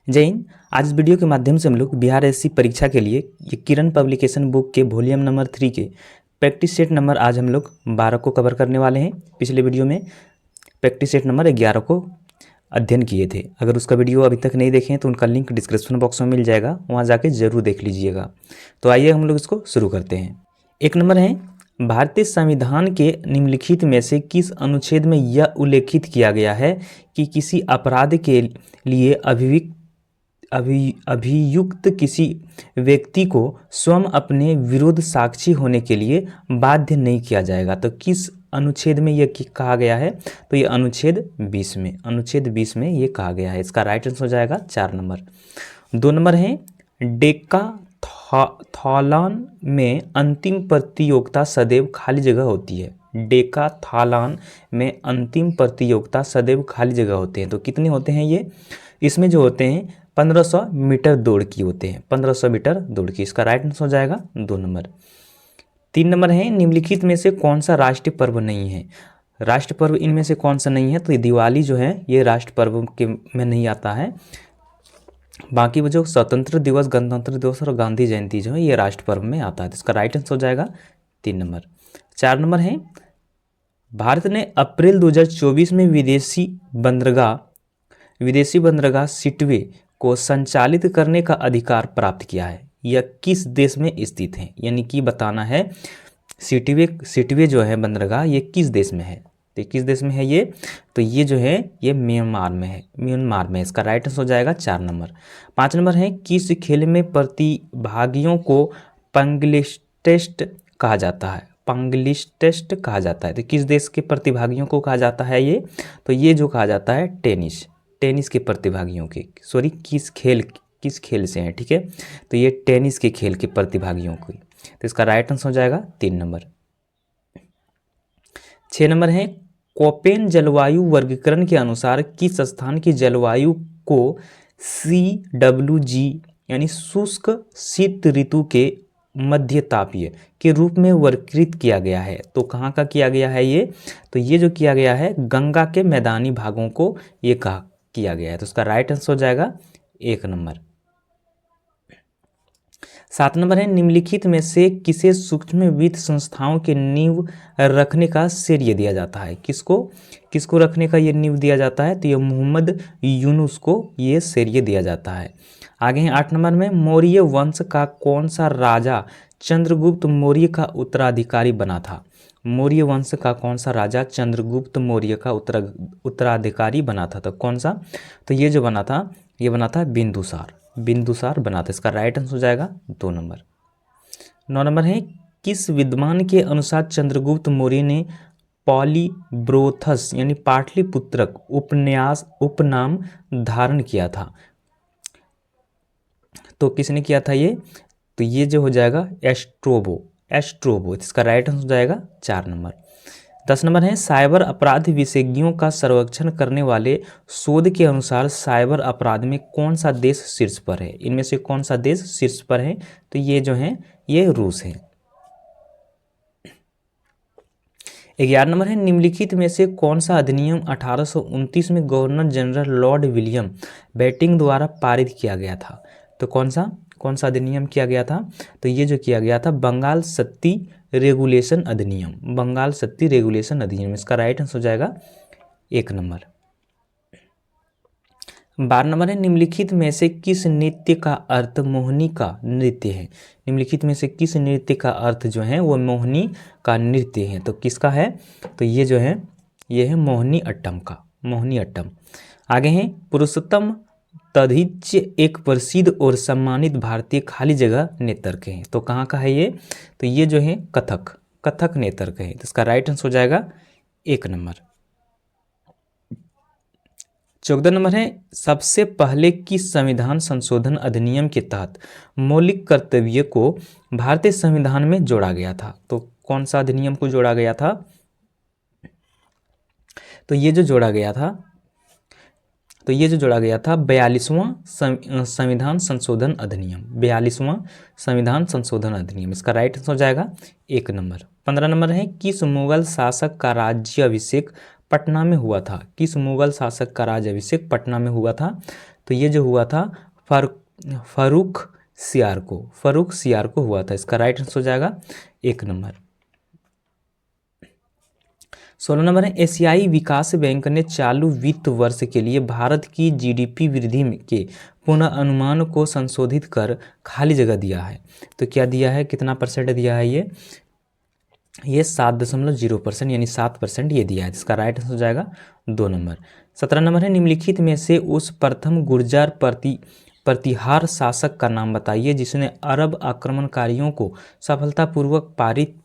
जय हिंद। आज इस वीडियो के माध्यम से हम लोग बिहार एससी परीक्षा के लिए ये किरण पब्लिकेशन बुक के वॉल्यूम नंबर 3 के प्रैक्टिस सेट नंबर आज हम लोग 12 को कवर करने वाले हैं। पिछले वीडियो में प्रैक्टिस सेट नंबर 11 को अध्ययन किए थे। अगर उसका वीडियो अभी तक नहीं देखे हैं तो उनका लिंक डिस्क्रिप्शन बॉक्स में मिल जाएगा, वहाँ जाके ज़रूर देख लीजिएगा। तो आइए हम लोग इसको शुरू करते हैं। एक नंबर है, भारतीय संविधान के निम्नलिखित में से किस अनुच्छेद में यह उल्लेखित किया गया है कि किसी अपराध के लिए अभियुक्त किसी व्यक्ति को स्वयं अपने विरुद्ध साक्षी होने के लिए बाध्य नहीं किया जाएगा। तो किस अनुच्छेद में यह कहा गया है? तो ये अनुच्छेद 20 में ये कहा गया है। इसका राइट आंसर हो जाएगा 4 नंबर। 2 नंबर है, डेकाथलॉन में अंतिम प्रतियोगिता सदैव खाली जगह होती है। डेकाथलॉन में अंतिम प्रतियोगिता सदैव खाली जगह होते हैं। तो कितने होते हैं ये? इसमें जो होते हैं 1500 मीटर दौड़ की होते हैं, 1500 मीटर दौड़ की। इसका राइट आंसर हो जाएगा 2 नंबर। 3 नंबर है, निम्नलिखित में से कौन सा राष्ट्रीय पर्व नहीं है? राष्ट्र पर्व इनमें से कौन सा नहीं है? तो ये दिवाली जो है ये राष्ट्र पर्व के में नहीं आता है। बाकी वो जो स्वतंत्र दिवस, गणतंत्र दिवस और गांधी जयंती जो है ये राष्ट्र पर्व में आता है। तो इसका राइट आंसर हो जाएगा 3 नंबर। 4 नंबर है, भारत ने अप्रैल 2024 में विदेशी बंदरगाह सिटवे को संचालित करने का अधिकार प्राप्त किया है। यह किस देश में स्थित है? यानी कि बताना है सिटवे जो है बंदरगाह ये किस देश में है। तो किस देश में है ये? तो ये जो है ये म्यांमार में है। इसका राइट आंसर हो जाएगा 4 नंबर। 5 नंबर है, किस खेल में प्रतिभागियों को पंगलिस्ट कहा जाता है? पंगलिस्ट कहा जाता है। तो किस देश के प्रतिभागियों को कहा जाता है ये? तो ये जो कहा जाता है टेनिस के प्रतिभागियों के, किस खेल से हैं, ठीक है। तो ये टेनिस के खेल के प्रतिभागियों की। तो इसका राइट आंसर हो जाएगा 3 नंबर। 6 नंबर है, कोपेन जलवायु वर्गीकरण के अनुसार किस स्थान की जलवायु को CWG यानी शुष्क शीत ऋतु के मध्य तापीय के रूप में वर्गीकृत किया गया है? तो कहाँ का किया गया है ये? तो ये जो किया गया है गंगा के मैदानी भागों को ये कहा किया गया है। तो उसका राइट आंसर हो जाएगा 1 नंबर। 7 नंबर है, निम्नलिखित में से किसे सूक्ष्म वित्त संस्थाओं के नींव रखने का श्रेय दिया जाता है? किसको रखने का ये नींव दिया जाता है? तो ये मोहम्मद यूनुस को ये श्रेय दिया जाता है। आगे हैं 8 नंबर में, मौर्य वंश का कौन सा राजा चंद्रगुप्त मौर्य का उत्तराधिकारी बना था? मौर्य वंश का कौन सा राजा चंद्रगुप्त मौर्य का उत्तराधिकारी बना था? तो कौन सा? तो ये जो बना था ये बना था बिंदुसार बना था। इसका राइट आंसर हो जाएगा 2 नंबर। 9 नंबर है, किस विद्वान के अनुसार चंद्रगुप्त मौर्य ने पॉलीब्रोथस यानी पाटलिपुत्रक उपनाम धारण किया था? तो किसने किया था ये? तो ये जो हो जाएगा एस्ट्रोबो। इसका राइट आंसर हो जाएगा 4 नंबर। 10 नंबर है, साइबर अपराध विशेषज्ञों का सर्वेक्षण करने वाले शोध के अनुसार साइबर अपराध में कौन सा देश शीर्ष पर है? इनमें से कौन सा देश शीर्ष पर है? तो ये जो है ये रूस है। 11 नंबर है, निम्नलिखित में से कौन सा अधिनियम 1829 में governor general Lord William Bentinck द्वारा पारित किया गया था? तो कौन सा अधिनियम किया गया था? तो ये जो किया गया था बंगाल सत्ती रेगुलेशन अधिनियम। इसका राइट आंसर हो जाएगा 1 नंबर। 12 नंबर है, निम्नलिखित में से किस नृत्य का अर्थ मोहिनी का नृत्य है? निम्नलिखित में से किस नृत्य का अर्थ जो है वो मोहिनी का नृत्य है? तो किसका है? तो ये जो है ये है मोहिनी अट्टम। आगे है, पुरुषोत्तम तधिच एक प्रसिद्ध और सम्मानित भारतीय खाली जगह नर्तक हैं। तो कहाँ का है ये? तो ये जो है कथक नर्तक है। तो इसका राइट आंसर हो जाएगा 1 नंबर। 14 नंबर है, सबसे पहले किस संविधान संशोधन अधिनियम के तहत मौलिक कर्तव्य को भारतीय संविधान में जोड़ा गया था? तो कौन सा अधिनियम को जोड़ा गया था? तो ये जो जोड़ा गया था 42वां संविधान संशोधन अधिनियम। इसका राइट आंसर हो जाएगा 1 नंबर। 15 नंबर है, किस मुगल शासक का राज्याभिषेक पटना में हुआ था? तो ये जो हुआ था फर्रुख सियार को हुआ था। इसका राइट आंसर हो जाएगा 1 नंबर। 16 नंबर है, एशियाई विकास बैंक ने चालू वित्त वर्ष के लिए भारत की जीडीपी वृद्धि के पुनः अनुमान को संशोधित कर खाली जगह दिया है। तो क्या दिया है, कितना परसेंट दिया है ये 7.0% यानी 7% ये दिया है। इसका राइट आंसर हो जाएगा 2 नंबर। 17 नंबर है, निम्नलिखित में से उस प्रथम गुर्जर प्रतिहार शासक का नाम बताइए जिसने अरब आक्रमणकारियों को सफलतापूर्वक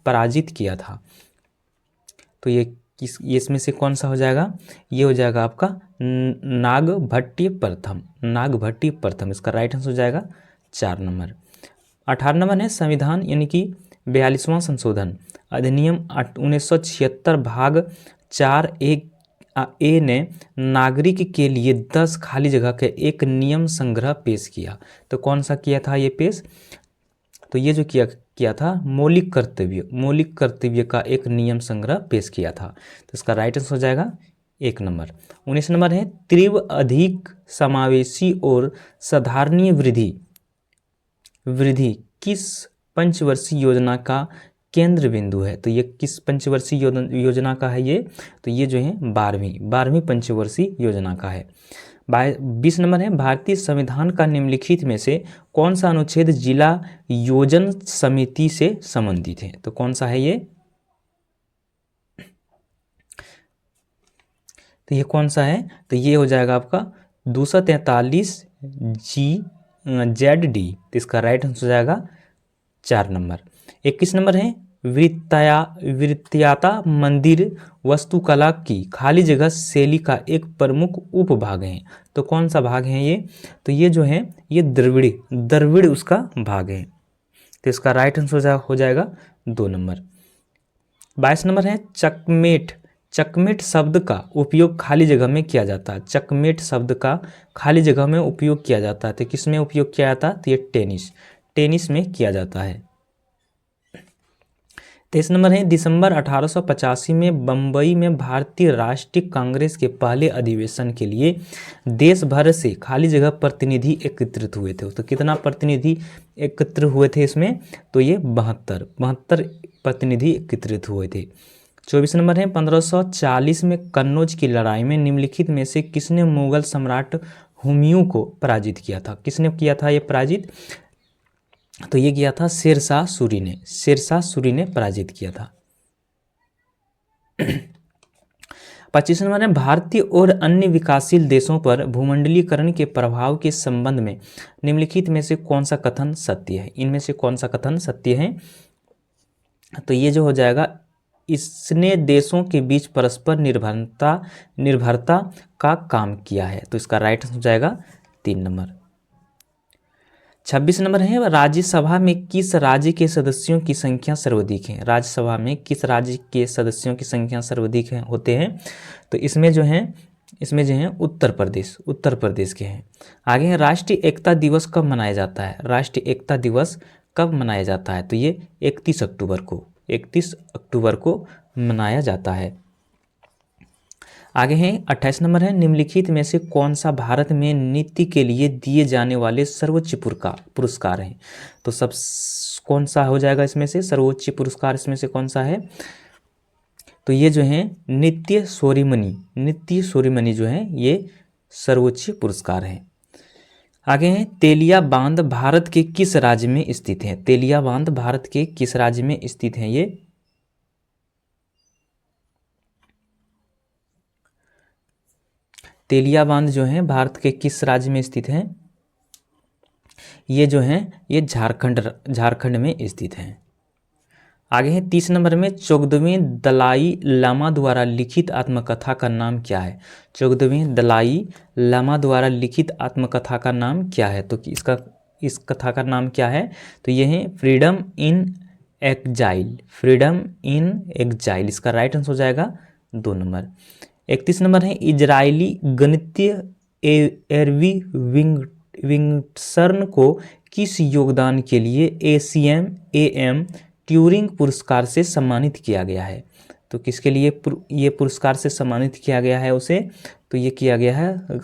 पराजित किया था। तो ये इसमें से कौन सा हो जाएगा, ये हो जाएगा आपका नागभट्टी प्रथम। इसका राइट आंसर हो जाएगा 4 नंबर। 18 नंबर है, संविधान यानी कि 42वां संशोधन अधिनियम 1976 भाग 4(a) ने नागरिक के लिए 10 खाली जगह के एक नियम संग्रह पेश किया। तो कौन सा किया था ये पेश, तो ये जो किया था मौलिक कर्तव्य का एक नियम संग्रह पेश किया था। तो इसका राइट आंसर हो जाएगा 1 नंबर। 19 नंबर है, तीव्र अधिक समावेशी और साधारणीय वृद्धि किस पंचवर्षीय योजना का केंद्र बिंदु है। तो ये किस पंचवर्षीय योजना का है ये, तो ये जो है 12वीं पंचवर्षीय योजना का है। 20 नंबर है, भारतीय संविधान का निम्नलिखित में से कौन सा अनुच्छेद जिला योजन समिति से संबंधित है। तो कौन सा है ये, तो ये कौन सा है, तो ये हो जाएगा आपका 243G(ZD). तो इसका राइट आंसर हो जाएगा 4 नंबर। 21 नंबर है, वृत्तायता मंदिर वास्तुकला की खाली जगह शैली का एक प्रमुख उपभाग है। तो कौन सा भाग है ये, तो ये जो है ये द्रविड़ उसका भाग है। तो इसका राइट आंसर हो जाएगा 2 नंबर। 22 नंबर है, चकमेट शब्द का उपयोग खाली जगह में किया जाता है। चकमेट शब्द का खाली जगह में उपयोग किया जाता है। तो किस में उपयोग किया जाता है, तो ये टेनिस में किया जाता है। 23 नंबर है, दिसंबर 1885 में बम्बई में भारतीय राष्ट्रीय कांग्रेस के पहले अधिवेशन के लिए देश भर से खाली जगह प्रतिनिधि एकत्रित हुए थे। तो कितना प्रतिनिधि एकत्र हुए थे इसमें, तो ये 72 प्रतिनिधि एकत्रित हुए थे। 24 नंबर है, 1540 में कन्नौज की लड़ाई में निम्नलिखित में से किसने मुगल सम्राट हुमायूं को पराजित किया था। किसने किया था ये पराजित, तो ये किया था शेरशाह सूरी ने पराजित किया था। 25 नंबर है, भारतीय और अन्य विकासशील देशों पर भूमंडलीकरण के प्रभाव के संबंध में निम्नलिखित में से कौन सा कथन सत्य है। इनमें से कौन सा कथन सत्य है, तो ये जो हो जाएगा, इसने देशों के बीच परस्पर निर्भरता का काम किया है। तो इसका राइट हो जाएगा 3 नंबर। 26 नंबर है, राज्यसभा में किस राज्य के सदस्यों की संख्या सर्वाधिक है। राज्यसभा में किस राज्य के सदस्यों की संख्या सर्वाधिक होते हैं, तो इसमें जो है उत्तर प्रदेश के हैं। आगे है, राष्ट्रीय एकता दिवस कब मनाया जाता है। राष्ट्रीय एकता दिवस कब मनाया जाता है, तो ये 31 अक्टूबर को मनाया जाता है। आगे है 28 नंबर है, निम्नलिखित में से कौन सा भारत में नृत्य के लिए दिए जाने वाले सर्वोच्च पुरस्कार हैं। तो सब कौन सा हो जाएगा इसमें से, सर्वोच्च पुरस्कार इसमें से कौन सा है, तो ये जो है नृत्य सोरीमनी जो है ये सर्वोच्च पुरस्कार है। आगे है, तेलिया बांध भारत के किस राज्य में स्थित है। तेलिया बांध भारत के किस राज्य में स्थित है ये, तेलिया बांध जो है भारत के किस राज्य में स्थित है, ये जो है ये झारखंड में स्थित है। आगे है 30 नंबर में, 14वें दलाई लामा द्वारा लिखित आत्मकथा का नाम क्या है। 14वें दलाई लामा द्वारा लिखित आत्मकथा का नाम क्या है, तो इस कथा का नाम क्या है, तो ये है फ्रीडम इन एग्जाइल। इसका राइट आंसर हो जाएगा 2 नंबर। 31 नंबर है, इजरायली गणितज्ञ एरवी विंगसर्न को किस योगदान के लिए ACM ट्यूरिंग पुरस्कार से सम्मानित किया गया है। तो किसके लिए ये पुरस्कार से सम्मानित किया गया है उसे, तो ये किया गया है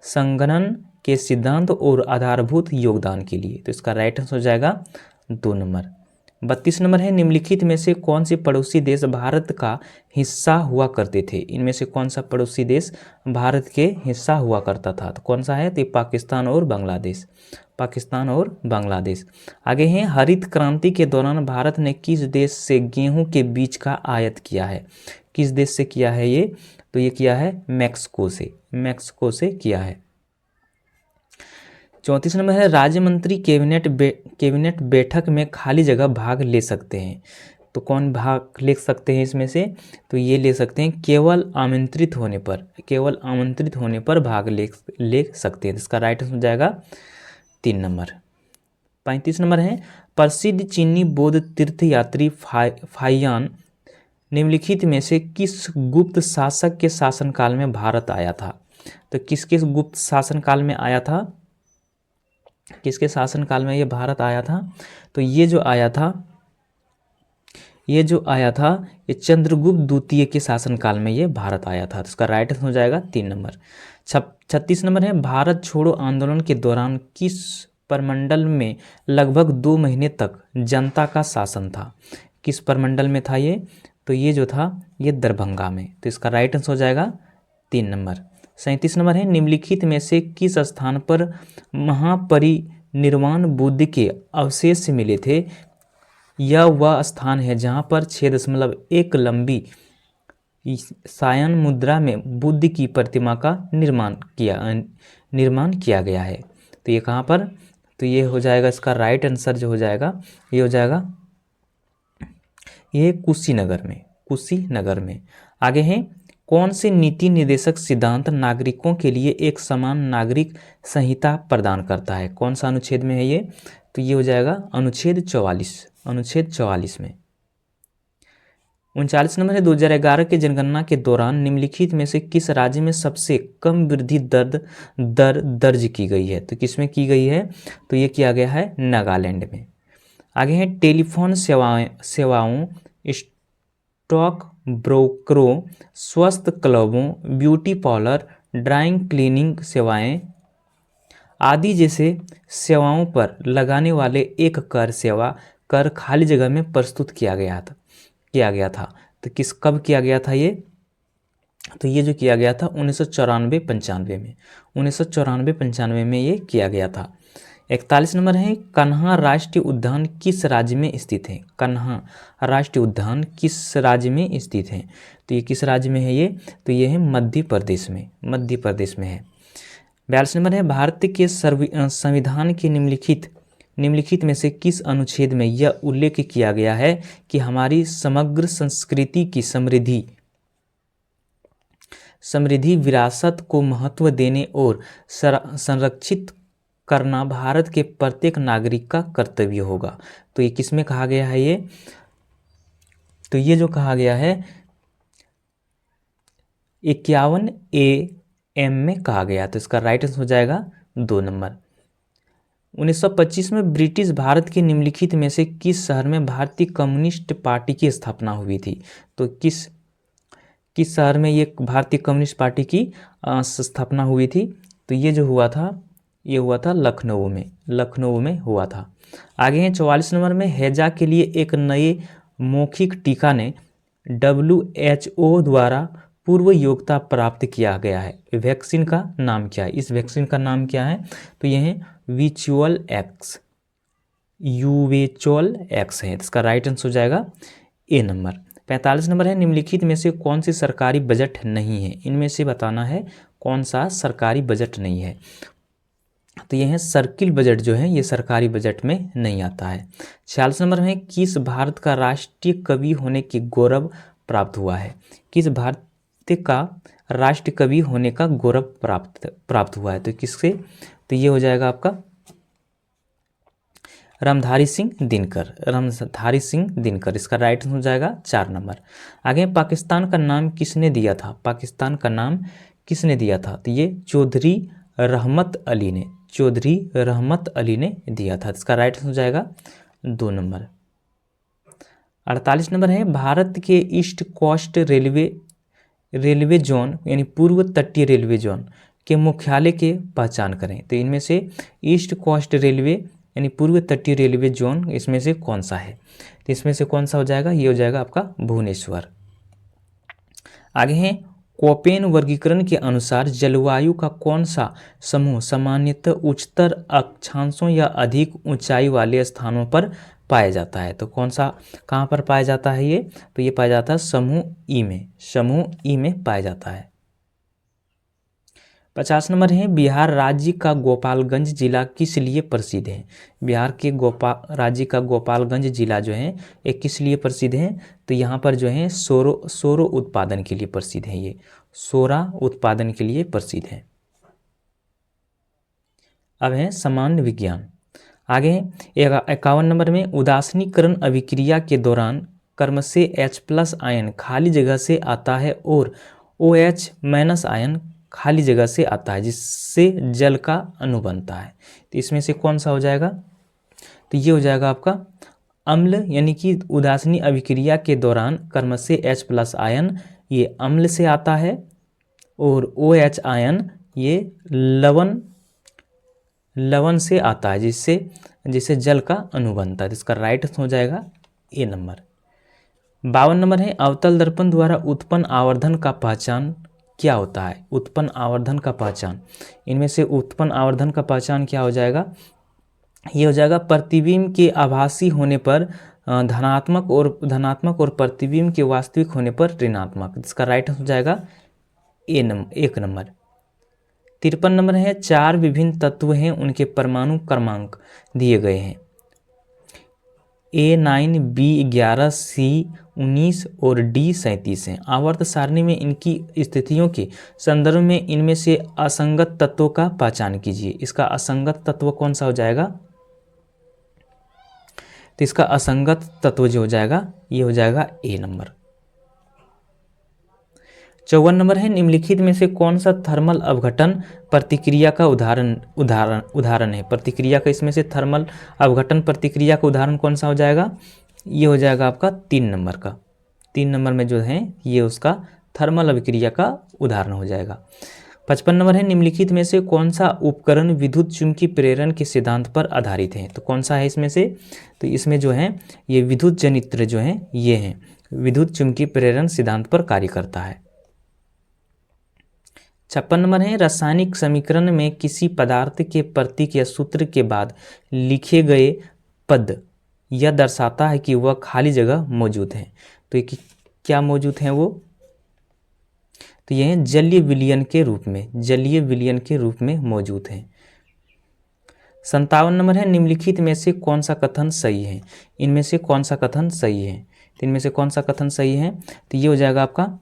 संगणन के सिद्धांत और आधारभूत योगदान के लिए। तो इसका राइट आंसर हो जाएगा 2 नंबर। 32 नंबर है, निम्नलिखित में से कौन से पड़ोसी देश भारत का हिस्सा हुआ करते थे। इनमें से कौन सा पड़ोसी देश भारत के हिस्सा हुआ करता था, तो कौन सा है, तो पाकिस्तान और बांग्लादेश, पाकिस्तान और बांग्लादेश। आगे हैं, हरित क्रांति के दौरान भारत ने किस देश से गेहूं के बीज का आयात किया है। किस देश से किया है ये, तो ये किया है मैक्सिको से, मैक्सिको से किया है। 34 नंबर है, राज्य मंत्री कैबिनेट बैठक में खाली जगह भाग ले सकते हैं। तो कौन भाग ले सकते हैं इसमें से, तो ये ले सकते हैं केवल आमंत्रित होने पर, केवल आमंत्रित होने पर भाग ले सकते हैं। इसका राइट आंसर हो जाएगा 3 नंबर। 35 नंबर है, प्रसिद्ध चीनी बौद्ध तीर्थयात्री फाहियान निम्नलिखित में से किस गुप्त शासक के शासनकाल में भारत आया था। तो किसके गुप्त शासनकाल में आया था, किसके शासनकाल में ये भारत आया था, तो ये जो आया था ये चंद्रगुप्त द्वितीय के शासनकाल में ये भारत आया था। तो इसका राइट आंसर हो जाएगा 3 नंबर। 36 नंबर है, भारत छोड़ो आंदोलन के दौरान किस प्रमंडल में लगभग 2 महीने तक जनता का शासन था। किस प्रमंडल में था ये, तो ये जो था ये दरभंगा में। तो इसका राइट आंसर हो जाएगा 3 नंबर। 37 नंबर है, निम्नलिखित में से किस स्थान पर महापरिनिर्वाण बुद्ध के अवशेष मिले थे। यह वह स्थान है जहाँ पर 6.1 लंबी सायन मुद्रा में बुद्ध की प्रतिमा का निर्माण किया गया है। तो ये कहाँ पर, तो ये हो जाएगा, इसका राइट आंसर जो हो जाएगा ये हो जाएगा ये कुशीनगर में। आगे हैं, कौन से नीति निर्देशक सिद्धांत नागरिकों के लिए एक समान नागरिक संहिता प्रदान करता है। कौन सा अनुच्छेद में है ये, तो ये हो जाएगा अनुच्छेद 44 में। 39 नंबर है, 2011 के जनगणना के दौरान निम्नलिखित में से किस राज्य में सबसे कम वृद्धि दर दर्ज की गई है। तो किसमें की गई है, तो ये किया गया है नागालैंड में। आगे है, टेलीफोन सेवाओं स्टॉक ब्रोकरों, स्वस्थ क्लबों, ब्यूटी पार्लर, ड्राइंग क्लीनिंग सेवाएं आदि जैसे सेवाओं पर लगाने वाले एक कर खाली जगह में प्रस्तुत किया गया था। तो कब किया गया था ये, तो ये जो किया गया था 1994-95 में ये किया गया था। 41 नंबर है, कन्हा राष्ट्रीय उद्यान किस राज्य में स्थित है। कन्हा राष्ट्रीय उद्यान किस राज्य में स्थित है, तो ये किस राज्य में है ये, तो ये है मध्य प्रदेश में है। 42 नंबर है, भारत के संविधान के निम्नलिखित में से किस अनुच्छेद में यह उल्लेख किया गया है कि हमारी समग्र संस्कृति की समृद्धि विरासत को महत्व देने और संरक्षित करना भारत के प्रत्येक नागरिक का कर्तव्य होगा। तो ये किस में कहा गया है ये, तो ये जो कहा गया है 51A में कहा गया। तो इसका राइट आंसर हो जाएगा 2 नंबर। 1925 में ब्रिटिश भारत के निम्नलिखित में से किस शहर में भारतीय कम्युनिस्ट पार्टी की स्थापना हुई थी। तो किस शहर में ये भारतीय कम्युनिस्ट पार्टी की स्थापना हुई थी, तो ये जो हुआ था ये हुआ था लखनऊ में हुआ था। आगे हैं 44 नंबर में, हैजा के लिए एक नए मौखिक टीका ने WHO द्वारा पूर्व योग्यता प्राप्त किया गया है। वैक्सीन का नाम क्या है, इस वैक्सीन का नाम क्या है, तो यह है यूवेचुअल एक्स है। इसका राइट आंसर हो जाएगा A नंबर। 45 नंबर है, निम्नलिखित में से कौन सी सरकारी बजट नहीं है। इनमें से बताना है कौन सा सरकारी बजट नहीं है। तो यह है सर्किल बजट जो है ये सरकारी बजट में नहीं आता है। 46 नंबर में, किस भारत का राष्ट्रीय कवि होने की गौरव प्राप्त हुआ है। किस भारत का राष्ट्रीय कवि होने का गौरव प्राप्त हुआ है, तो किससे, तो ये हो जाएगा आपका रामधारी सिंह दिनकर। इसका राइट हो जाएगा 4 नंबर। आगे पाकिस्तान का नाम किसने दिया था। तो ये चौधरी रहमत अली ने दिया था। इसका राइट हो जाएगा 2 नंबर। 48 नंबर है, भारत के ईस्ट कोस्ट रेलवे जोन यानी पूर्व तटीय रेलवे जोन के मुख्यालय के पहचान करें। तो इनमें से ईस्ट कोस्ट रेलवे यानी पूर्व तटीय रेलवे जोन इसमें से कौन सा है? तो इसमें से कौन सा हो जाएगा? ये हो जाएगा आपका भुवनेश्वर। आगे है कोपेन वर्गीकरण के अनुसार जलवायु का कौन सा समूह सामान्यतः उच्चतर अक्षांशों या अधिक ऊंचाई वाले स्थानों पर पाया जाता है? तो कौन सा कहाँ पर पाया जाता है ये? तो ये पाया जाता है समूह ई में, समूह ई में पाया जाता है। 50 नंबर है बिहार राज्य का गोपालगंज जिला किस लिए प्रसिद्ध है? बिहार के राज्य का गोपालगंज जिला जो है ये किस लिए प्रसिद्ध है? तो यहाँ पर जो है सोरो उत्पादन के लिए प्रसिद्ध है। ये सोरा उत्पादन के लिए प्रसिद्ध है। अब है सामान्य विज्ञान। आगे है 51 नंबर में उदासीनीकरण अभिक्रिया के दौरान क्रमशः H+ आयन खाली जगह से आता है और OH- आयन खाली जगह से आता है, जिससे जल का अणु बनता है। तो इसमें से कौन सा हो जाएगा? तो ये हो जाएगा आपका अम्ल, यानी कि उदासीनी अभिक्रिया के दौरान क्रमशः H+ आयन ये अम्ल से आता है और OH आयन ये लवण से आता है, जिससे जल का अणु बनता है। तो इसका राइट हो जाएगा ए नंबर। 52 नंबर है अवतल दर्पण द्वारा उत्पन्न आवर्धन का पहचान क्या होता है? उत्पन्न आवर्धन का पहचान, इनमें से उत्पन्न आवर्धन का पहचान क्या हो जाएगा? ये हो जाएगा प्रतिबिंब के आभासी होने पर धनात्मक और प्रतिबिंब के वास्तविक होने पर ऋणात्मक। इसका राइट हो जाएगा एक नंबर। 53 नंबर है 4 विभिन्न तत्व हैं, उनके परमाणु क्रमांक दिए गए हैं। A9, B11, C19 और D37 हैं। आवर्त सारणी में इनकी स्थितियों के संदर्भ में इनमें से असंगत तत्वों का पहचान कीजिए। इसका असंगत तत्व कौन सा हो जाएगा? तो इसका असंगत तत्व जो हो जाएगा ये हो जाएगा ए नंबर। 54 नंबर है निम्नलिखित में से कौन सा थर्मल अपघटन प्रतिक्रिया का उदाहरण है? प्रतिक्रिया का इसमें से थर्मल अपघटन प्रतिक्रिया का उदाहरण कौन सा हो जाएगा? ये हो जाएगा आपका 3 नंबर का। 3 नंबर में जो है ये उसका थर्मल अभिक्रिया का उदाहरण हो जाएगा। 55 नंबर है निम्नलिखित में से कौन सा उपकरण विद्युत चुम्बकीय प्रेरण के सिद्धांत पर आधारित है? तो कौन सा है इसमें से? तो इसमें जो है ये विद्युत जनित्र जो है ये है विद्युत चुम्बकीय प्रेरण सिद्धांत पर कार्य करता है। 56 नंबर है रासायनिक समीकरण में किसी पदार्थ के प्रतीक या सूत्र के बाद लिखे गए पद यह दर्शाता है कि वह खाली जगह मौजूद है। तो ये क्या मौजूद है वो? तो यह जलीय विलयन के रूप में मौजूद है। 57 नंबर है निम्नलिखित में से कौन सा कथन सही है? इनमें से कौन सा कथन सही है? तो इनमें से कौन सा कथन सही है? तो ये हो जाएगा आपका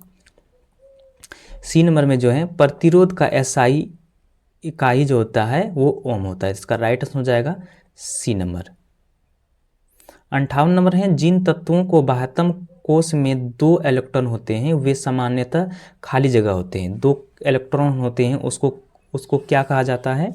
सी नंबर में जो है प्रतिरोध का SI इकाई जो होता है वो ओम होता है। इसका राइट आंसर हो जाएगा सी नंबर। 58 नंबर है जिन तत्वों को बाह्यतम कोश में 2 इलेक्ट्रॉन होते हैं वे सामान्यतः खाली जगह होते हैं। 2 इलेक्ट्रॉन होते हैं उसको क्या कहा जाता है?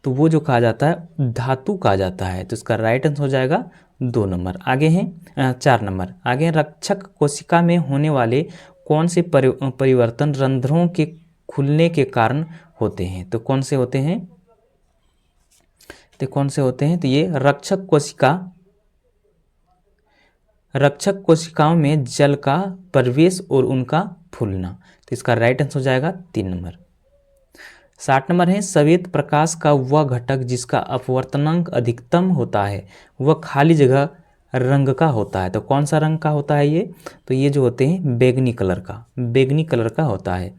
तो वो जो कहा जाता है धातु कहा जाता है। तो इसका राइट आंसर हो जाएगा 2 नंबर। आगे हैं 4 नंबर। आगे हैं रक्षक कोशिका में होने वाले कौन से परिवर्तन रंध्रों के खुलने के कारण होते हैं? तो कौन से होते हैं? तो ये रक्षक कोशिकाओं में जल का प्रवेश और उनका फूलना। तो इसका राइट आंसर हो जाएगा 3 नंबर। 60 नंबर है श्वेत प्रकाश का वह घटक जिसका अपवर्तनांक अधिकतम होता है वह खाली जगह रंग का होता है। तो कौन सा रंग का होता है ये? तो ये जो होते हैं बैगनी कलर का होता है।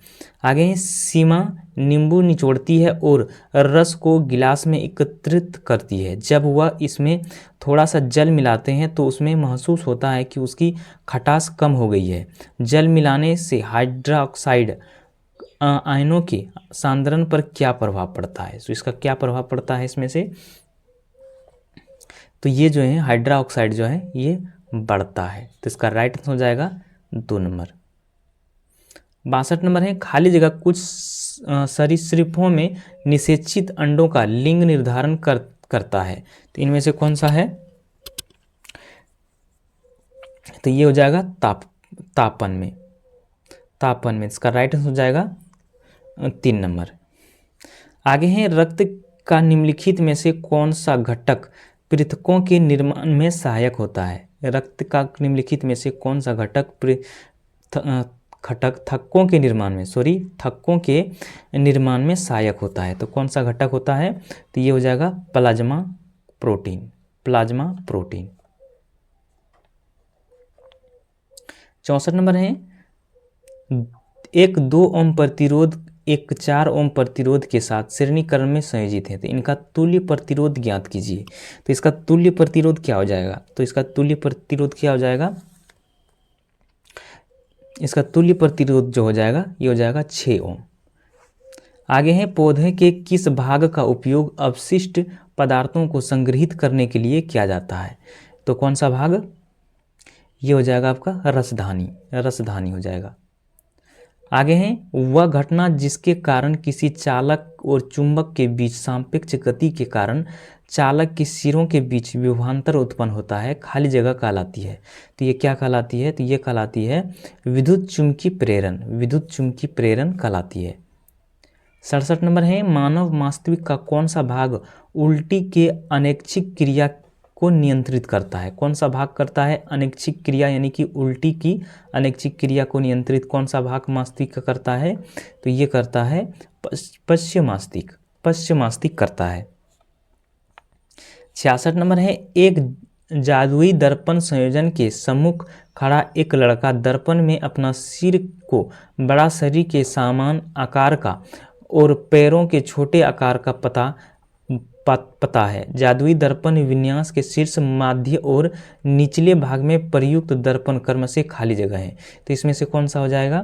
आगे है सीमा नींबू निचोड़ती है और रस को गिलास में एकत्रित करती है। जब वह इसमें थोड़ा सा जल मिलाते हैं तो उसमें महसूस होता है कि उसकी खटास कम हो गई है। जल मिलाने से हाइड्रोक्साइड आयनों के सांद्रण पर क्या प्रभाव पड़ता है? तो इसका क्या प्रभाव पड़ता है इसमें से? तो ये जो है हाइड्रोक्साइड जो है ये बढ़ता है। तो इसका राइट आंसर हो जाएगा 2 नंबर। 62 नंबर है खाली जगह कुछ सरीसृपों में निषेचित अंडों का लिंग निर्धारण करता है। तो इनमें से कौन सा है? तो ये हो जाएगा तापन में। इसका राइट आंसर हो जाएगा 3 नंबर। आगे है रक्त का निम्नलिखित में से कौन सा घटक पृथकों के निर्माण में सहायक होता है। रक्त का निम्नलिखित में से कौन सा घटक थक्कों के निर्माण में सहायक होता है। तो कौन सा घटक होता है, तो ये हो जाएगा प्लाज्मा प्रोटीन। 64 नंबर है, एक 2 ओम प्रतिरोध एक 4 ओम प्रतिरोध के साथ श्रेणीकरण में संयोजित है, तो इनका तुल्य प्रतिरोध ज्ञात कीजिए। तो इसका तुल्य प्रतिरोध क्या हो जाएगा, तो इसका तुल्य प्रतिरोध क्या हो जाएगा, इसका तुल्य प्रतिरोध जो हो जाएगा ये हो जाएगा 6 ओम। आगे है पौधे के किस भाग का उपयोग अवशिष्ट पदार्थों को संग्रहित करने के लिए किया जाता है। तो कौन सा भाग, ये हो जाएगा आपका रसधानी हो जाएगा। आगे है वह घटना जिसके कारण किसी चालक और चुंबक के बीच सापेक्ष गति के कारण चालक के सिरों के बीच विभवांतर उत्पन्न होता है, खाली जगह कहलाती है। तो ये क्या कहलाती है, तो ये कहलाती है विद्युत चुम्बकीय प्रेरण कहलाती है। 67 नंबर है मानव मस्तिष्क का कौन सा भाग उल्टी के अनैच्छिक क्रिया को नियंत्रित करता है। कौन सा भाग करता है अनैच्छिक क्रिया, यानी कि उल्टी की अनैच्छिक क्रिया को नियंत्रित कौन सा भाग मस्तिष्क करता है, तो ये करता है पश्च मस्तिष्क करता है। 66 नंबर है एक जादुई दर्पण संयोजन के सम्मुख खड़ा एक लड़का दर्पण में अपना सिर को बड़ा शरीर के समान आकार का और पैरों के छोटे आकार का पता है। जादुई दर्पण विन्यास के शीर्ष, मध्य और निचले भाग में प्रयुक्त दर्पण कर्म से खाली जगह है। तो इसमें से कौन सा हो जाएगा,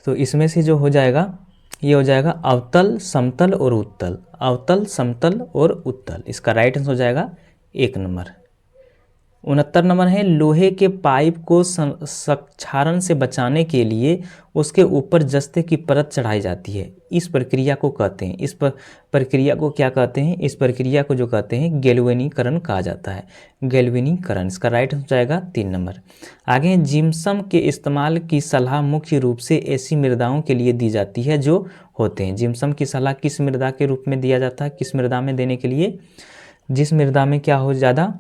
तो इसमें से जो हो जाएगा ये हो जाएगा अवतल, समतल और उत्तल। अवतल, समतल और उत्तल, इसका राइट आंसर हो जाएगा 1 नंबर। 69 नंबर है लोहे के पाइप को क्षारण से बचाने के लिए उसके ऊपर जस्ते की परत चढ़ाई जाती है। इस प्रक्रिया को कहते हैं, प्रक्रिया को क्या कहते हैं, इस प्रक्रिया को जो कहते हैं गैल्वेनीकरण कहा जाता है। गैल्वेनीकरण, इसका राइट हो जाएगा 3 नंबर। आगे जिप्सम के इस्तेमाल की सलाह मुख्य रूप से ऐसी मृदाओं के लिए दी जाती है जो होते हैं। जिप्सम की सलाह किस मृदा के रूप में दिया जाता है, किस मृदा में देने के लिए, जिस मृदा में क्या हो ज़्यादा,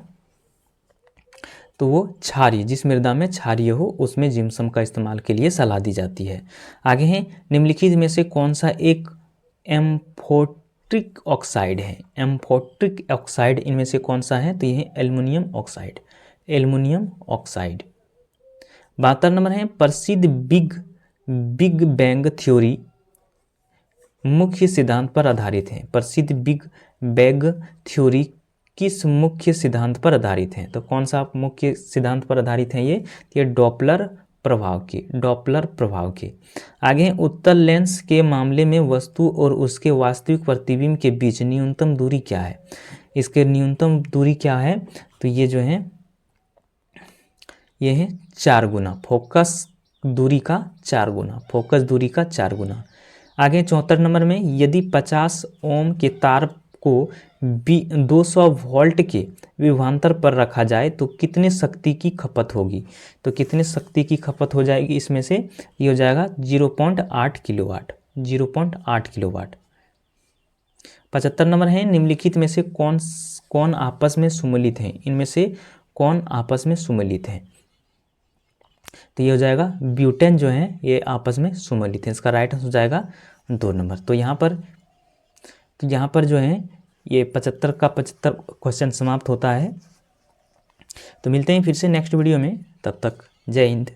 तो वो क्षारीय, जिस मृदा में क्षारीय हो उसमें जिप्सम का इस्तेमाल के लिए सलाह दी जाती है। आगे है निम्नलिखित में से कौन सा एक एम्फोट्रिक ऑक्साइड है। एम्फोट्रिक ऑक्साइड इनमें से कौन सा है, तो ये है एल्युमिनियम ऑक्साइड। 72 नंबर है प्रसिद्ध बिग बैंग थ्योरी मुख्य सिद्धांत पर आधारित है। प्रसिद्ध बिग बैंग थ्योरी किस मुख्य सिद्धांत पर आधारित है, तो कौन सा मुख्य सिद्धांत पर आधारित है ये डॉपलर प्रभाव के। आगे उत्तल लेंस के मामले में वस्तु और उसके वास्तविक प्रतिबिंब के बीच न्यूनतम दूरी क्या है। इसके न्यूनतम दूरी क्या है, तो ये जो है ये है 4 गुना, फोकस दूरी का 4 गुना। आगे 74 नंबर में यदि 50 ओम के तार को 200 वोल्ट के विभवांतर पर रखा जाए तो कितने शक्ति की खपत होगी। तो कितने शक्ति की खपत हो जाएगी, इसमें से ये हो जाएगा 0.8 किलोवाट। 75 नंबर है निम्नलिखित में से कौन आपस में सुमेलित हैं। इनमें से कौन आपस में सुमेलित हैं, तो ये हो जाएगा ब्यूटेन जो है ये आपस में सुमेलित है। इसका राइट आंसर हो जाएगा 2 नंबर। तो यहाँ पर जो है ये 75 का 75 क्वेश्चन समाप्त होता है। तो मिलते हैं फिर से नेक्स्ट वीडियो में, तब तक जय हिंद।